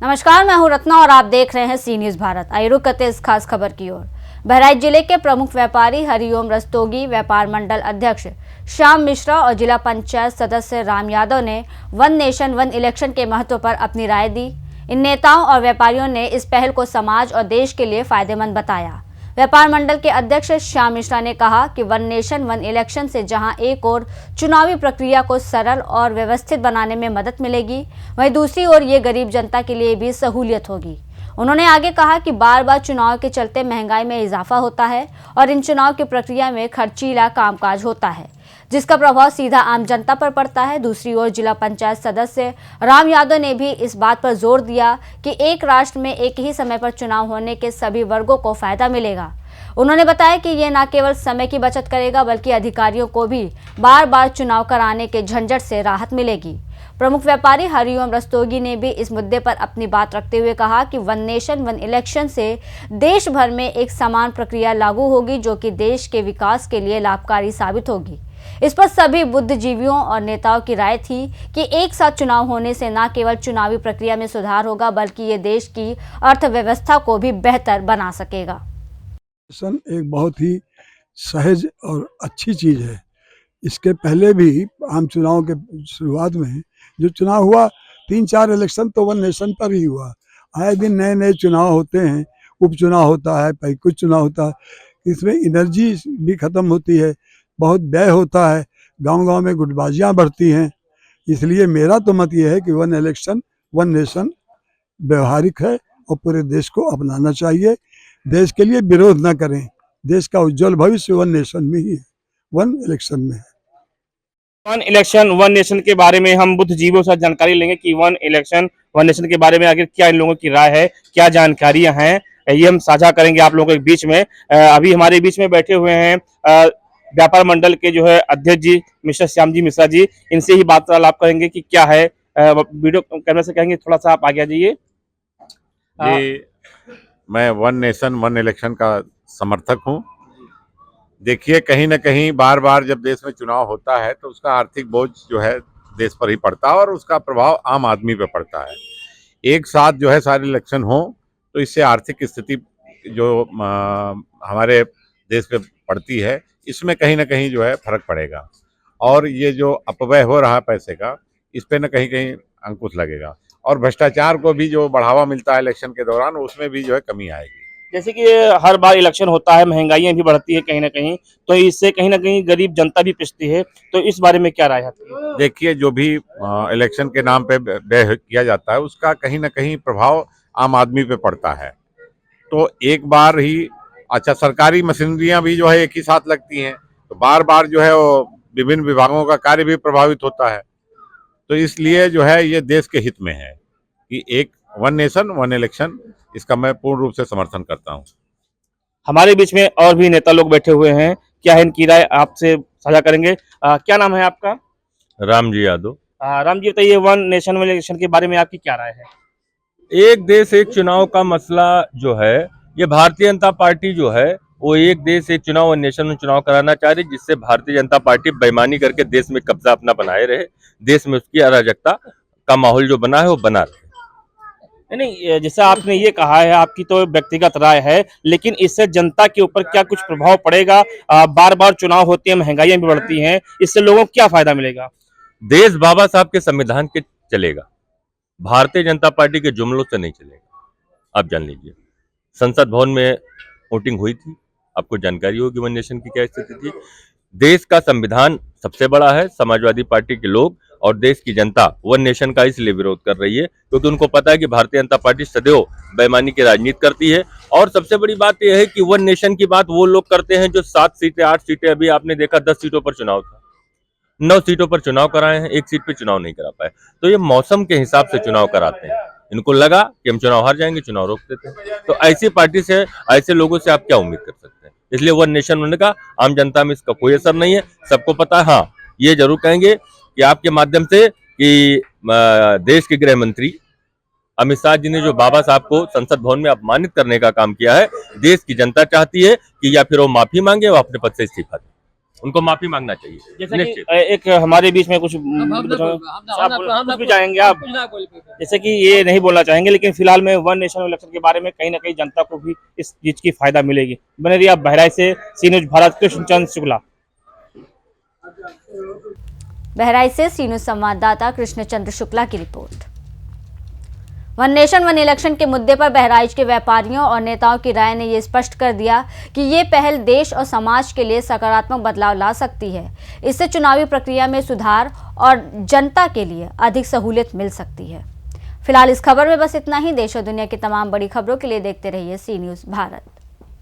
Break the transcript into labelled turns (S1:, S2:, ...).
S1: नमस्कार, मैं हूं रत्ना और आप देख रहे हैं सी न्यूज़ भारत। आइए रुक करते इस खास खबर की ओर। बहराइच जिले के प्रमुख व्यापारी हरिओम रस्तोगी, व्यापार मंडल अध्यक्ष श्याम मिश्रा और जिला पंचायत सदस्य राम यादव ने वन नेशन वन इलेक्शन के महत्व पर अपनी राय दी। इन नेताओं और व्यापारियों ने इस पहल को समाज और देश के लिए फायदेमंद बताया। व्यापार मंडल के अध्यक्ष श्याम मिश्रा ने कहा कि वन नेशन वन इलेक्शन से जहां एक ओर चुनावी प्रक्रिया को सरल और व्यवस्थित बनाने में मदद मिलेगी, वहीं दूसरी ओर ये गरीब जनता के लिए भी सहूलियत होगी। उन्होंने आगे कहा कि बार बार चुनाव के चलते महंगाई में इजाफा होता है और इन चुनाव की प्रक्रिया में खर्चीला कामकाज होता है, जिसका प्रभाव सीधा आम जनता पर पड़ता है। दूसरी ओर जिला पंचायत सदस्य राम यादव ने भी इस बात पर जोर दिया कि एक राष्ट्र में एक ही समय पर चुनाव होने के सभी वर्गों को फायदा मिलेगा। उन्होंने बताया कि ये न केवल समय की बचत करेगा, बल्कि अधिकारियों को भी बार बार चुनाव कराने के झंझट से राहत मिलेगी। प्रमुख व्यापारी हरिओम रस्तोगी ने भी इस मुद्दे पर अपनी बात रखते हुए कहा कि वन नेशन वन इलेक्शन से देश भर में एक समान प्रक्रिया लागू होगी, जो कि देश के विकास के लिए लाभकारी साबित होगी। इस पर सभी बुद्धिजीवियों और नेताओं की राय थी कि एक साथ चुनाव होने से न केवल चुनावी प्रक्रिया में सुधार होगा, बल्कि ये देश की अर्थव्यवस्था को भी बेहतर बना सकेगा।
S2: एक बहुत ही सहज और अच्छी चीज़ है। इसके पहले भी आम चुनाव के शुरुआत में जो चुनाव हुआ, 3-4 इलेक्शन तो वन नेशन पर ही हुआ। आए दिन नए नए चुनाव होते हैं, उपचुनाव होता है, कहीं कुछ चुनाव होता है। इसमें एनर्जी भी ख़त्म होती है, बहुत व्यय होता है, गांव-गांव में गुटबाजियाँ बढ़ती हैं। इसलिए मेरा तो मत ये है कि वन इलेक्शन वन नेशन व्यवहारिक है और पूरे देश को अपनाना चाहिए। देश के लिए विरोध न करें। देश का उज्जवल भविष्य वन नेशन में ही है, वन इलेक्शन में है।
S3: वन इलेक्शन वन नेशन के बारे में हम बुद्धिजीवियों से जानकारी लेंगे कि वन इलेक्शन वन नेशन के बारे में आखिर क्या इन लोगों की राय है, क्या जानकारियां हैं, ये हम साझा करेंगे आप लोगों के बीच में। अभी हमारे बीच में बैठे हुए हैं व्यापार मंडल के जो है अध्यक्ष जी मिस्टर श्याम जी मिश्रा जी। इनसे ही वार्तालाप करेंगे कि क्या है। वीडियो कैमरा से कहेंगे थोड़ा सा आप आगे आ जाइए
S4: जी। मैं वन नेशन वन इलेक्शन का समर्थक हूं। देखिए, कहीं ना कहीं बार बार जब देश में चुनाव होता है तो उसका आर्थिक बोझ जो है देश पर ही पड़ता है और उसका प्रभाव आम आदमी पर पड़ता है। एक साथ जो है सारे इलेक्शन हो तो इससे आर्थिक स्थिति जो हमारे देश पे पड़ती है, इसमें कहीं ना कहीं जो है फर्क पड़ेगा और ये जो अपव्यय हो रहा है पैसे का, इस पे न कहीं कहीं अंकुश लगेगा और भ्रष्टाचार को भी जो बढ़ावा मिलता है इलेक्शन के दौरान, उसमें भी जो है कमी आएगी।
S3: जैसे कि हर बार इलेक्शन होता है, महंगाइयां भी बढ़ती है कहीं ना कहीं, तो इससे कहीं ना कहीं गरीब जनता भी पिसती है, तो इस बारे में क्या राय है आपकी?
S4: देखिए, जो भी इलेक्शन के नाम पे व्यय किया जाता है उसका कहीं ना कहीं प्रभाव आम आदमी पे पड़ता है। तो एक बार ही अच्छा, सरकारी मशीनरियां भी जो है एक ही साथ लगती हैं, तो बार बार जो है वो विभिन्न विभागों का कार्य भी प्रभावित होता है। तो इसलिए जो है ये देश के हित में है कि एक वन नेशन वन इलेक्शन, इसका मैं पूर्ण रूप से समर्थन करता हूं।
S3: हमारे बीच में और भी नेता लोग बैठे हुए हैं, क्या है इनकी राय आपसे साझा करेंगे। क्या नाम है आपका?
S5: राम जी यादव।
S3: राम जी, बताइए वन नेशन वन इलेक्शन के बारे में आपकी क्या राय है?
S5: एक देश एक चुनाव का मसला जो है, ये भारतीय जनता पार्टी जो है वो एक देश एक चुनाव और नेशन में चुनाव कराना चाह रही, जिससे भारतीय जनता पार्टी बेईमानी करके देश में कब्जा अपना बनाए रहे, देश में उसकी अराजकता का माहौल जो बना है वो बना रहे।
S3: नहीं, जैसा आपने ये कहा है, आपकी तो व्यक्तिगत राय है, लेकिन इससे जनता के ऊपर क्या कुछ प्रभाव पड़ेगा? बार बार चुनाव होते हैं, महंगाइयां भी बढ़ती हैं, इससे लोगों को क्या फायदा मिलेगा?
S5: देश बाबा साहब के संविधान के चलेगा, भारतीय जनता पार्टी के जुमलों से नहीं चलेगा। आप जान लीजिए, संसद भवन में वोटिंग हुई थी, आपको जानकारी होगी वन नेशन की क्या स्थिति थी। देश का संविधान सबसे बड़ा है, समाजवादी पार्टी के लोग और देश की जनता वन नेशन का इसलिए विरोध कर रही है क्योंकि उनको पता है कि भारतीय जनता पार्टी सदैव बेईमानी की राजनीति करती है। और सबसे बड़ी बात यह है कि वन नेशन की बात वो लोग करते हैं जो 7 सीटें 8 सीटें, अभी आपने देखा 10 सीटों पर चुनाव था, 9 सीटों पर चुनाव कराए हैं, 1 सीट पे चुनाव नहीं करा पाए। तो ये मौसम के हिसाब से चुनाव कराते हैं, इनको लगा कि हम चुनाव हार जाएंगे, चुनाव रोक देते हैं। तो ऐसी पार्टी से, ऐसे लोगों से आप क्या उम्मीद कर सकते हैं? इसलिए वन नेशन होने का आम जनता में इसका कोई असर नहीं है, सबको पता है। हाँ, ये जरूर कहेंगे कि आपके माध्यम से कि देश के गृह मंत्री अमित शाह जी ने जो बाबा साहब को संसद भवन में अपमानित करने का काम किया है, देश की जनता चाहती है कि या फिर वो माफी मांगे या अपने पद से इस्तीफा दें। उनको माफी मांगना चाहिए
S3: जैसे
S5: निश्चित।
S3: कि एक हमारे बीच में कुछ कुछ भी जाएंगे आप, जैसे कि ये नहीं बोलना चाहेंगे, लेकिन फिलहाल में वन नेशन इलेक्शन के बारे में कहीं ना कहीं जनता को भी इस चीज की फायदा मिलेगी। बने रहिए आप बहराइच से, सी न्यूज भारत, कृष्णचंद शुक्ला।
S1: बहराइच से सी न्यूज संवाददाता कृष्णचंद्र शुक्ला की report. One nation one election के मुद्दे पर बहराइच के व्यापारियों और नेताओं की राय ने ये स्पष्ट कर दिया कि ये पहल देश और समाज के लिए सकारात्मक बदलाव ला सकती है। इससे चुनावी प्रक्रिया में सुधार और जनता के लिए अधिक सहूलियत मिल सकती है। फिलहाल इस खबर में बस इतना ही। देश और दुनिया की तमाम बड़ी खबरों के लिए देखते रहिए सी न्यूज भारत।